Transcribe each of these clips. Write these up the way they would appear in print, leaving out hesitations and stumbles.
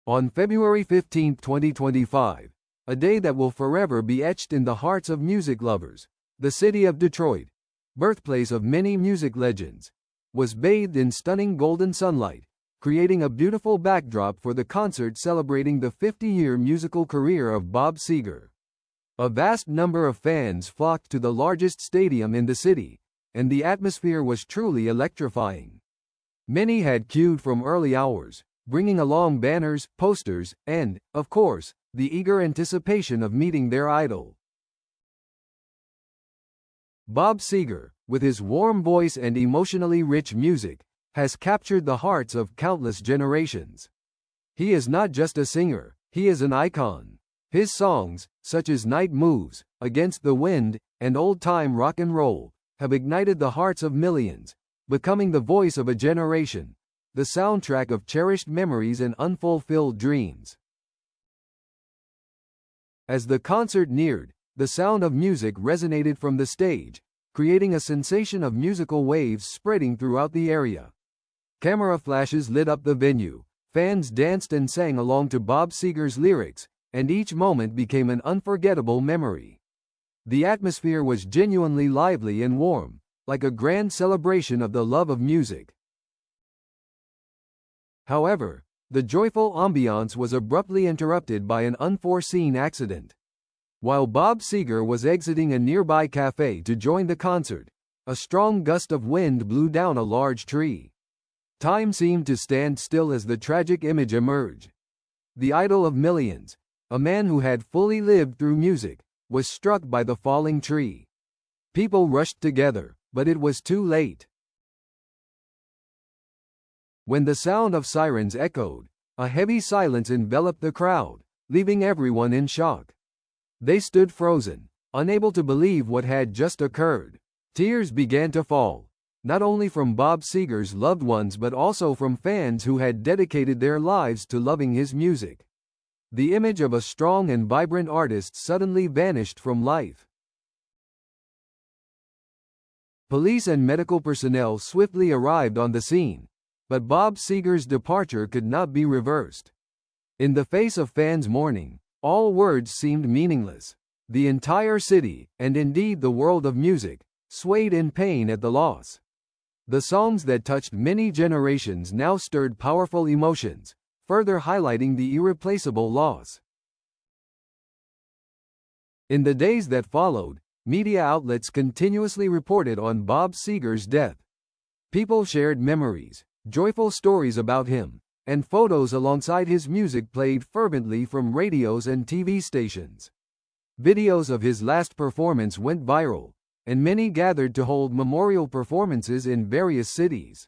On February 15, 2025, a day that will forever be etched in the hearts of music lovers, the city of Detroit, birthplace of many music legends, was bathed in stunning golden sunlight, creating a beautiful backdrop for the concert celebrating the 50-year musical career of Bob Seger. A vast number of fans flocked to the largest stadium in the city, and the atmosphere was truly electrifying. Many had queued from early hours, bringing along banners, posters, and, of course, the eager anticipation of meeting their idol. Bob Seger, with his warm voice and emotionally rich music, has captured the hearts of countless generations. He is not just a singer, he is an icon. His songs, such as Night Moves, Against the Wind, and Old Time Rock and Roll, have ignited the hearts of millions, becoming the voice of a generation, the soundtrack of cherished memories and unfulfilled dreams. As the concert neared, the sound of music resonated from the stage, creating a sensation of musical waves spreading throughout the area. Camera flashes lit up the venue, fans danced and sang along to Bob Seger's lyrics, and each moment became an unforgettable memory. The atmosphere was genuinely lively and warm, like a grand celebration of the love of music. However, the joyful ambiance was abruptly interrupted by an unforeseen accident. While Bob Seger was exiting a nearby cafe to join the concert, a strong gust of wind blew down a large tree. Time seemed to stand still as the tragic image emerged. The idol of millions, a man who had fully lived through music, was struck by the falling tree. People rushed together, but it was too late. When the sound of sirens echoed, a heavy silence enveloped the crowd, leaving everyone in shock. They stood frozen, unable to believe what had just occurred. Tears began to fall, not only from Bob Seger's loved ones but also from fans who had dedicated their lives to loving his music. The image of a strong and vibrant artist suddenly vanished from life. Police and medical personnel swiftly arrived on the scene, but Bob Seger's departure could not be reversed. In the face of fans' mourning, all words seemed meaningless. The entire city, and indeed the world of music, swayed in pain at the loss. The songs that touched many generations now stirred powerful emotions, further highlighting the irreplaceable loss. In the days that followed, media outlets continuously reported on Bob Seger's death. People shared memories, joyful stories about him, and photos alongside his music played fervently from radios and TV stations. Videos of his last performance went viral, and many gathered to hold memorial performances in various cities.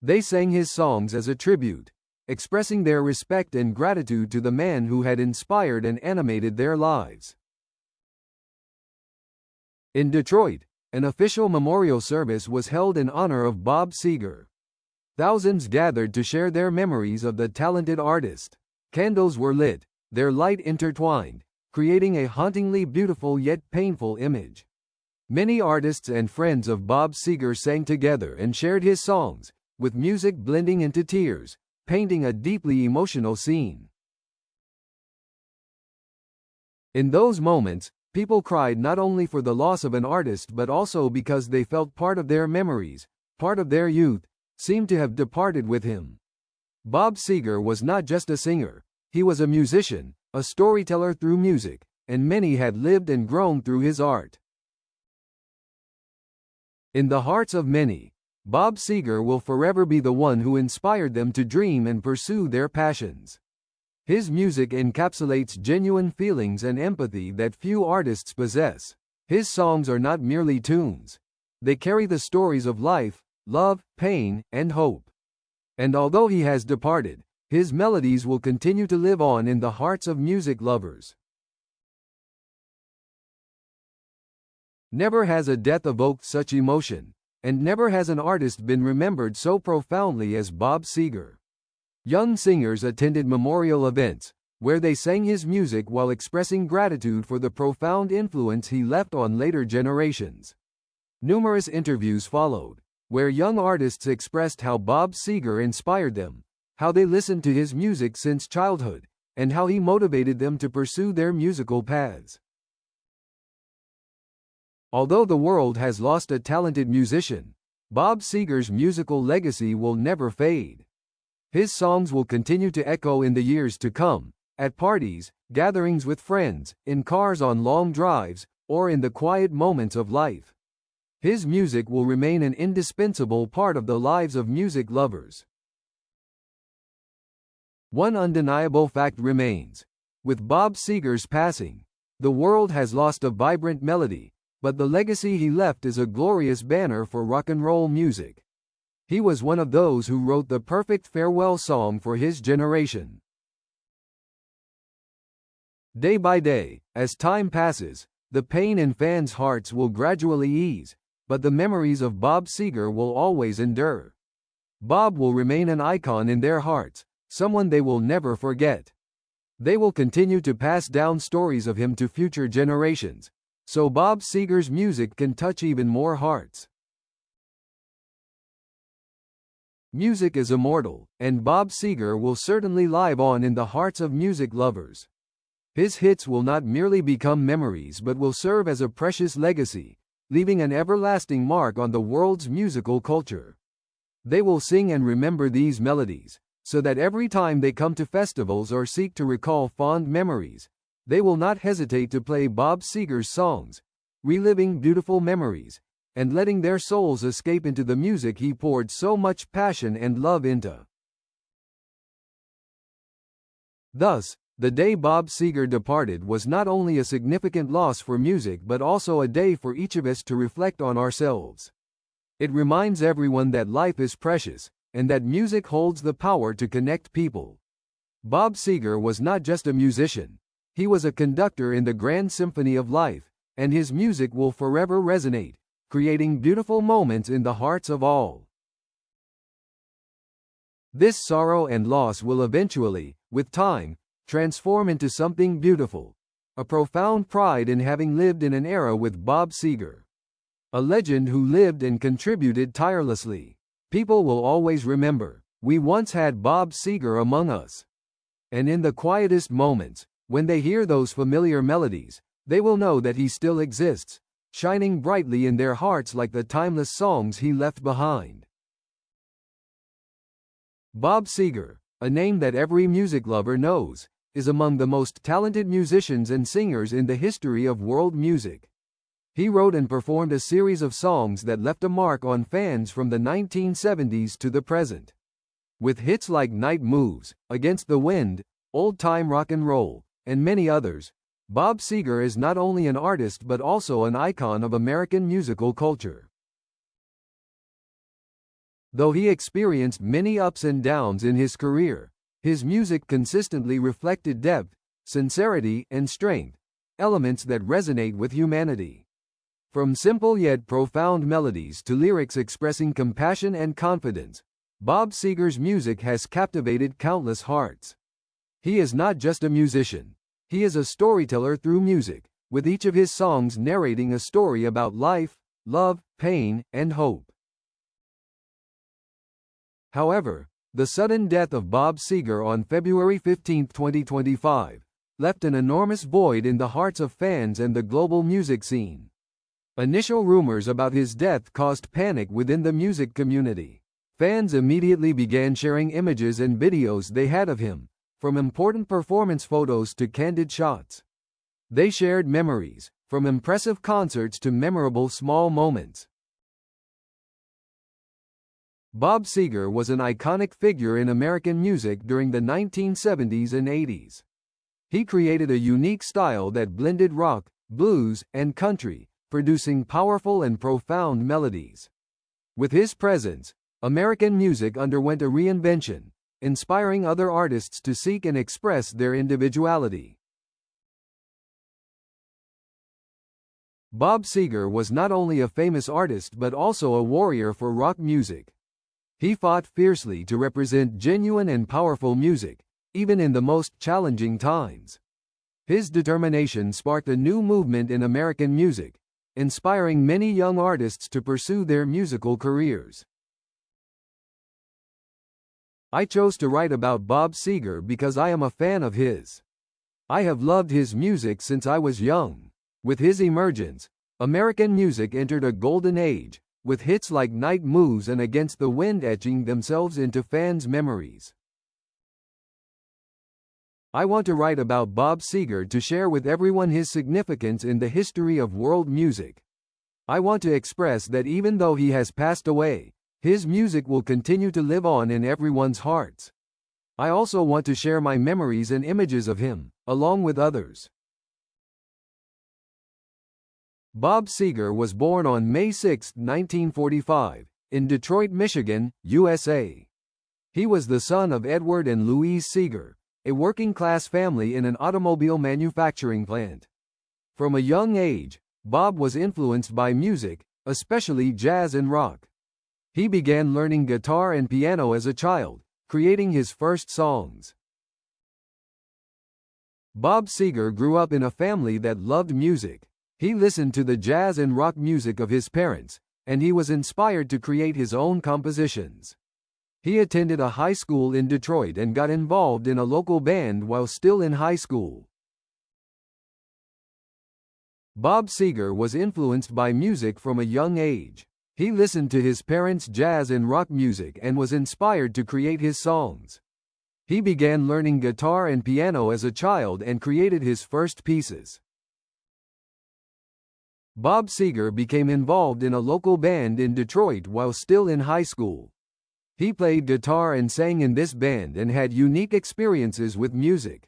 They sang his songs as a tribute, expressing their respect and gratitude to the man who had inspired and animated their lives. In Detroit, an official memorial service was held in honor of Bob Seger. Thousands gathered to share their memories of the talented artist. Candles were lit, their light intertwined, creating a hauntingly beautiful yet painful image. Many artists and friends of Bob Seger sang together and shared his songs, with music blending into tears, painting a deeply emotional scene. In those moments, people cried not only for the loss of an artist but also because they felt part of their memories, part of their youth, seemed to have departed with him. Bob Seger was not just a singer, he was a musician, a storyteller through music, and many had lived and grown through his art. In the hearts of many, Bob Seger will forever be the one who inspired them to dream and pursue their passions. His music encapsulates genuine feelings and empathy that few artists possess. His songs are not merely tunes. They carry the stories of life, love, pain, and hope. And although he has departed, his melodies will continue to live on in the hearts of music lovers. Never has a death evoked such emotion, and never has an artist been remembered so profoundly as Bob Seger. Young singers attended memorial events, where they sang his music while expressing gratitude for the profound influence he left on later generations. Numerous interviews followed, where young artists expressed how Bob Seger inspired them, how they listened to his music since childhood, and how he motivated them to pursue their musical paths. Although the world has lost a talented musician, Bob Seger's musical legacy will never fade. His songs will continue to echo in the years to come, at parties, gatherings with friends, in cars on long drives, or in the quiet moments of life. His music will remain an indispensable part of the lives of music lovers. One undeniable fact remains. With Bob Seger's passing, the world has lost a vibrant melody, but the legacy he left is a glorious banner for rock and roll music. He was one of those who wrote the perfect farewell song for his generation. Day by day, as time passes, the pain in fans' hearts will gradually ease, but the memories of Bob Seger will always endure. Bob will remain an icon in their hearts, someone they will never forget. They will continue to pass down stories of him to future generations, so Bob Seger's music can touch even more hearts. Music is immortal, and Bob Seger will certainly live on in the hearts of music lovers. His hits will not merely become memories but will serve as a precious legacy, leaving an everlasting mark on the world's musical culture. They will sing and remember these melodies, so that every time they come to festivals or seek to recall fond memories, they will not hesitate to play Bob Seger's songs, reliving beautiful memories, and letting their souls escape into the music he poured so much passion and love into. Thus, the day Bob Seger departed was not only a significant loss for music but also a day for each of us to reflect on ourselves. It reminds everyone that life is precious, and that music holds the power to connect people. Bob Seger was not just a musician, he was a conductor in the grand symphony of life, and his music will forever resonate, creating beautiful moments in the hearts of all. This sorrow and loss will eventually, with time, transform into something beautiful, a profound pride in having lived in an era with Bob Seger, a legend who lived and contributed tirelessly. People will always remember, we once had Bob Seger among us. And in the quietest moments, when they hear those familiar melodies, they will know that he still exists, shining brightly in their hearts like the timeless songs he left behind. Bob Seger, a name that every music lover knows, is among the most talented musicians and singers in the history of world music. He wrote and performed a series of songs that left a mark on fans from the 1970s to the present. With hits like Night Moves, Against the Wind, Old Time Rock and Roll, and many others, Bob Seger is not only an artist but also an icon of American musical culture. Though he experienced many ups and downs in his career, his music consistently reflected depth, sincerity, and strength, elements that resonate with humanity. From simple yet profound melodies to lyrics expressing compassion and confidence, Bob Seger's music has captivated countless hearts. He is not just a musician. He is a storyteller through music, with each of his songs narrating a story about life, love, pain, and hope. However, the sudden death of Bob Seger on February 15, 2025, left an enormous void in the hearts of fans and the global music scene. Initial rumors about his death caused panic within the music community. Fans immediately began sharing images and videos they had of him, from important performance photos to candid shots. They shared memories, from impressive concerts to memorable small moments. Bob Seger was an iconic figure in American music during the 1970s and 80s. He created a unique style that blended rock, blues, and country, producing powerful and profound melodies. With his presence, American music underwent a reinvention, inspiring other artists to seek and express their individuality. Bob Seger was not only a famous artist but also a warrior for rock music. He fought fiercely to represent genuine and powerful music, even in the most challenging times. His determination sparked a new movement in American music, inspiring many young artists to pursue their musical careers. I chose to write about Bob Seger because I am a fan of his. I have loved his music since I was young. With his emergence, American music entered a golden age, with hits like Night Moves and Against the Wind etching themselves into fans' memories. I want to write about Bob Seger to share with everyone his significance in the history of world music. I want to express that even though he has passed away, his music will continue to live on in everyone's hearts. I also want to share my memories and images of him, along with others. Bob Seger was born on May 6, 1945, in Detroit, Michigan, USA. He was the son of Edward and Louise Seger, a working-class family in an automobile manufacturing plant. From a young age, Bob was influenced by music, especially jazz and rock. He began learning guitar and piano as a child, creating his first songs. Bob Seger grew up in a family that loved music. He listened to the jazz and rock music of his parents, and he was inspired to create his own compositions. He attended a high school in Detroit and got involved in a local band while still in high school. Bob Seger was influenced by music from a young age. He listened to his parents' jazz and rock music and was inspired to create his songs. He began learning guitar and piano as a child and created his first pieces. Bob Seger became involved in a local band in Detroit while still in high school. He played guitar and sang in this band and had unique experiences with music.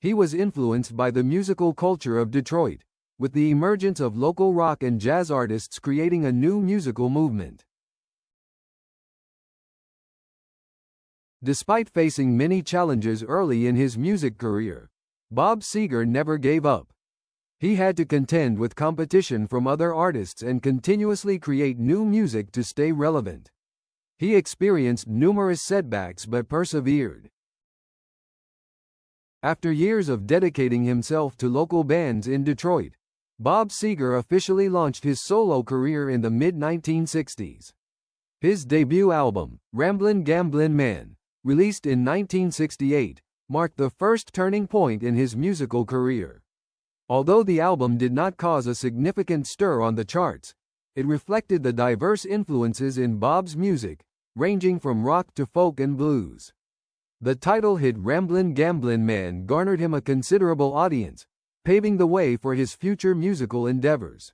He was influenced by the musical culture of Detroit, with the emergence of local rock and jazz artists creating a new musical movement. Despite facing many challenges early in his music career, Bob Seger never gave up. He had to contend with competition from other artists and continuously create new music to stay relevant. He experienced numerous setbacks but persevered. After years of dedicating himself to local bands in Detroit, Bob Seger officially launched his solo career in the mid-1960s. His debut album, Ramblin' Gamblin' Man, released in 1968, marked the first turning point in his musical career. Although the album did not cause a significant stir on the charts, it reflected the diverse influences in Bob's music, ranging from rock to folk and blues. The title hit Ramblin' Gamblin' Man garnered him a considerable audience, paving the way for his future musical endeavors.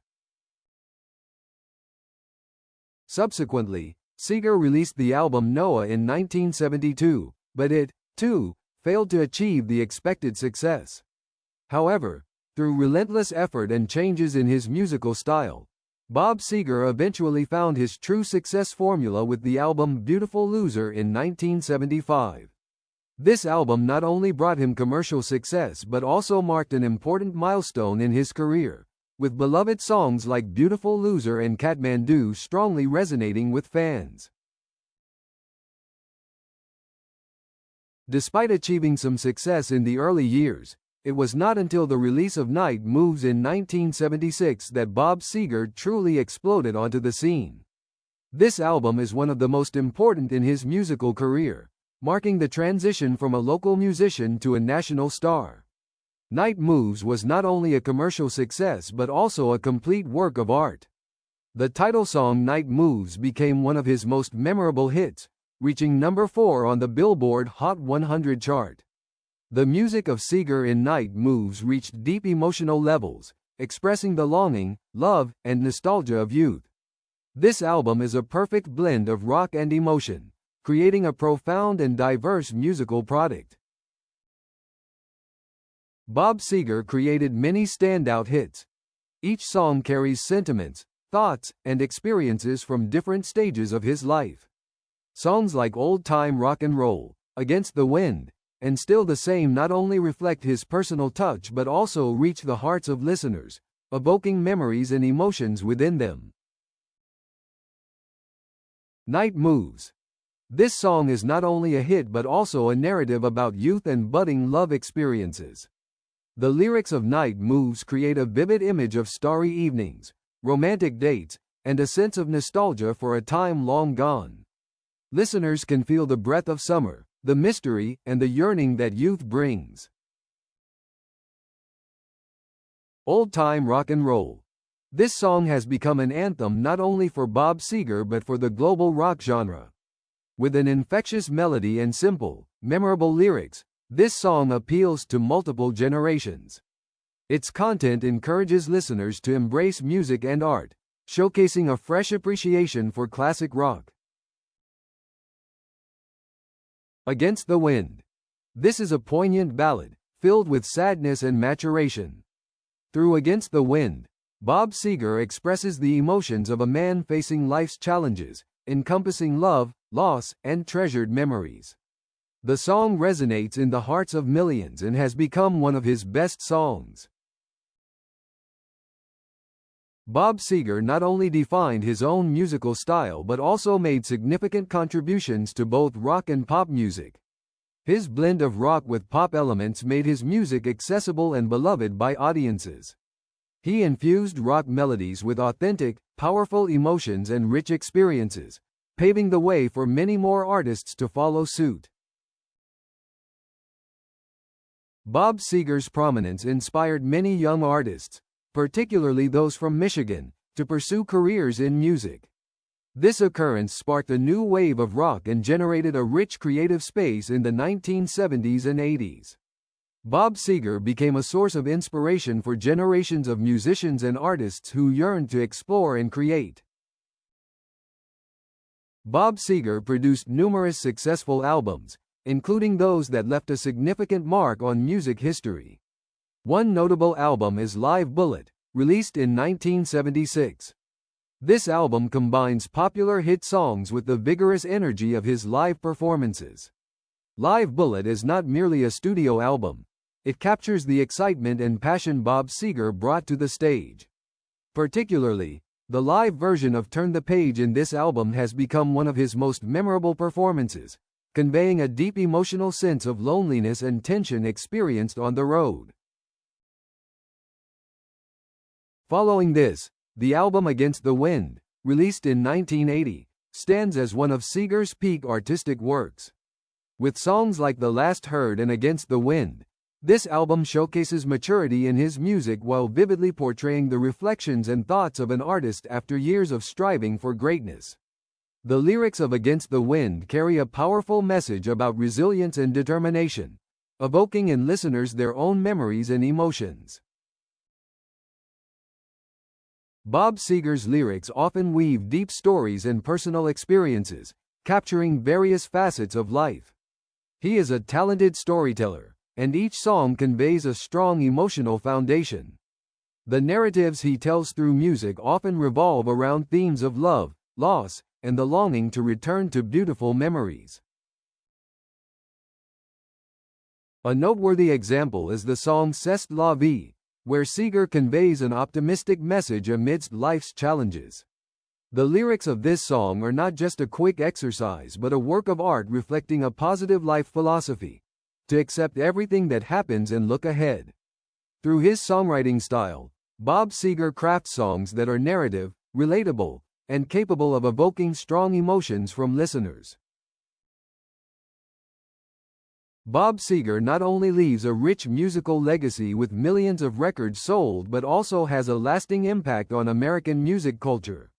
Subsequently, Seger released the album Noah in 1972, but it, too, failed to achieve the expected success. However, through relentless effort and changes in his musical style, Bob Seger eventually found his true success formula with the album Beautiful Loser in 1975. This album not only brought him commercial success but also marked an important milestone in his career, with beloved songs like Beautiful Loser and Kathmandu strongly resonating with fans. Despite achieving some success in the early years, it was not until the release of Night Moves in 1976 that Bob Seger truly exploded onto the scene. This album is one of the most important in his musical career, marking the transition from a local musician to a national star. Night Moves was not only a commercial success but also a complete work of art. The title song Night Moves became one of his most memorable hits, reaching number 4 on the Billboard Hot 100 chart. The music of Seger in Night Moves reached deep emotional levels, expressing the longing, love, and nostalgia of youth. This album is a perfect blend of rock and emotion, creating a profound and diverse musical product. Bob Seger created many standout hits. Each song carries sentiments, thoughts, and experiences from different stages of his life. Songs like Old Time Rock and Roll, Against the Wind, and Still the Same not only reflect his personal touch but also reach the hearts of listeners, evoking memories and emotions within them. Night Moves. This song is not only a hit but also a narrative about youth and budding love experiences. The lyrics of Night Moves create a vivid image of starry evenings, romantic dates, and a sense of nostalgia for a time long gone. Listeners can feel the breath of summer, the mystery, and the yearning that youth brings. Old-time rock and roll. This song has become an anthem not only for Bob Seger but for the global rock genre. With an infectious melody and simple, memorable lyrics, this song appeals to multiple generations. Its content encourages listeners to embrace music and art, showcasing a fresh appreciation for classic rock. Against the Wind. This is a poignant ballad, filled with sadness and maturation. Through Against the Wind, Bob Seger expresses the emotions of a man facing life's challenges, encompassing love, loss, and treasured memories. The song resonates in the hearts of millions and has become one of his best songs. Bob Seger not only defined his own musical style but also made significant contributions to both rock and pop music. His blend of rock with pop elements made his music accessible and beloved by audiences. He infused rock melodies with authentic, powerful emotions and rich experiences, paving the way for many more artists to follow suit. Bob Seger's prominence inspired many young artists, particularly those from Michigan, to pursue careers in music. This occurrence sparked a new wave of rock and generated a rich creative space in the 1970s and 80s. Bob Seger became a source of inspiration for generations of musicians and artists who yearned to explore and create. Bob Seger produced numerous successful albums, including those that left a significant mark on music history. One notable album is Live Bullet, released in 1976. This album combines popular hit songs with the vigorous energy of his live performances. Live Bullet is not merely a studio album. It captures the excitement and passion Bob Seger brought to the stage. Particularly, the live version of Turn the Page in this album has become one of his most memorable performances, conveying a deep emotional sense of loneliness and tension experienced on the road. Following this, the album Against the Wind, released in 1980, stands as one of Seger's peak artistic works. With songs like The Last Herd and Against the Wind, this album showcases maturity in his music while vividly portraying the reflections and thoughts of an artist after years of striving for greatness. The lyrics of Against the Wind carry a powerful message about resilience and determination, evoking in listeners their own memories and emotions. Bob Seger's lyrics often weave deep stories and personal experiences, capturing various facets of life. He is a talented storyteller, and each song conveys a strong emotional foundation. The narratives he tells through music often revolve around themes of love, loss, and the longing to return to beautiful memories. A noteworthy example is the song C'est la vie, where Seger conveys an optimistic message amidst life's challenges. The lyrics of this song are not just a quick exercise but a work of art reflecting a positive life philosophy: to accept everything that happens and look ahead. Through his songwriting style, Bob Seger crafts songs that are narrative, relatable, and capable of evoking strong emotions from listeners. Bob Seger not only leaves a rich musical legacy with millions of records sold but also has a lasting impact on American music culture.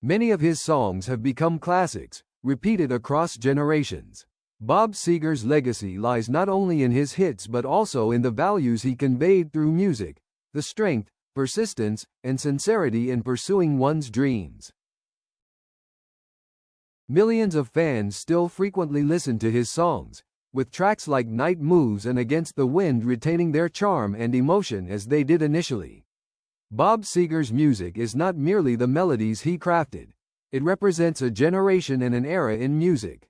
Many of his songs have become classics, repeated across generations. Bob Seger's legacy lies not only in his hits but also in the values he conveyed through music: the strength, persistence, and sincerity in pursuing one's dreams. Millions of fans still frequently listen to his songs, with tracks like Night Moves and Against the Wind retaining their charm and emotion as they did initially. Bob Seger's music is not merely the melodies he crafted. It represents a generation and an era in music.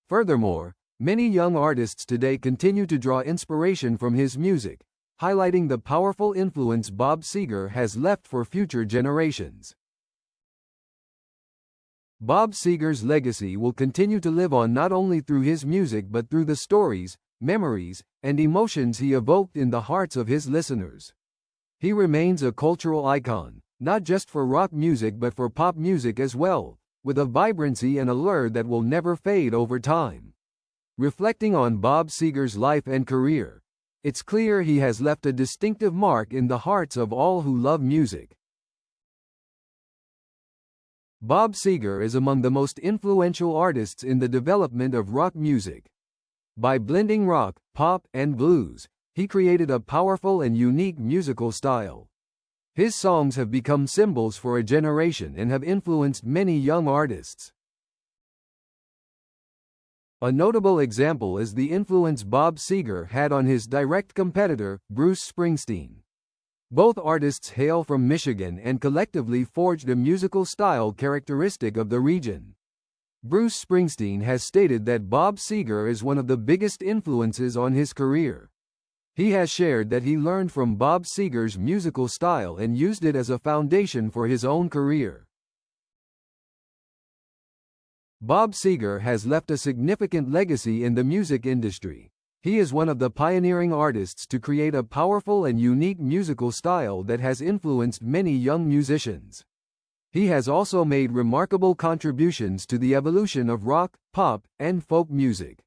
Furthermore, many young artists today continue to draw inspiration from his music, highlighting the powerful influence Bob Seger has left for future generations. Bob Seger's legacy will continue to live on not only through his music but through the stories, memories, and emotions he evoked in the hearts of his listeners. He remains a cultural icon, not just for rock music but for pop music as well, with a vibrancy and allure that will never fade over time. Reflecting on Bob Seger's life and career, it's clear he has left a distinctive mark in the hearts of all who love music. Bob Seger is among the most influential artists in the development of rock music. By blending rock, pop, and blues, he created a powerful and unique musical style. His songs have become symbols for a generation and have influenced many young artists. A notable example is the influence Bob Seger had on his direct competitor, Bruce Springsteen. Both artists hail from Michigan and collectively forged a musical style characteristic of the region. Bruce Springsteen has stated that Bob Seger is one of the biggest influences on his career. He has shared that he learned from Bob Seger's musical style and used it as a foundation for his own career. Bob Seger has left a significant legacy in the music industry. He is one of the pioneering artists to create a powerful and unique musical style that has influenced many young musicians. He has also made remarkable contributions to the evolution of rock, pop, and folk music.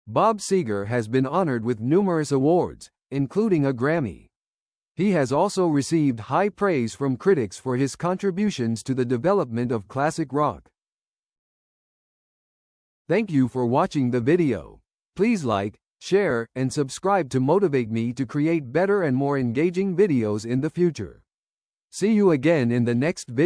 Bob Seger has been honored with numerous awards, including a Grammy. He has also received high praise from critics for his contributions to the development of classic rock. Thank you for watching the video. Please like, share, and subscribe to motivate me to create better and more engaging videos in the future. See you again in the next video.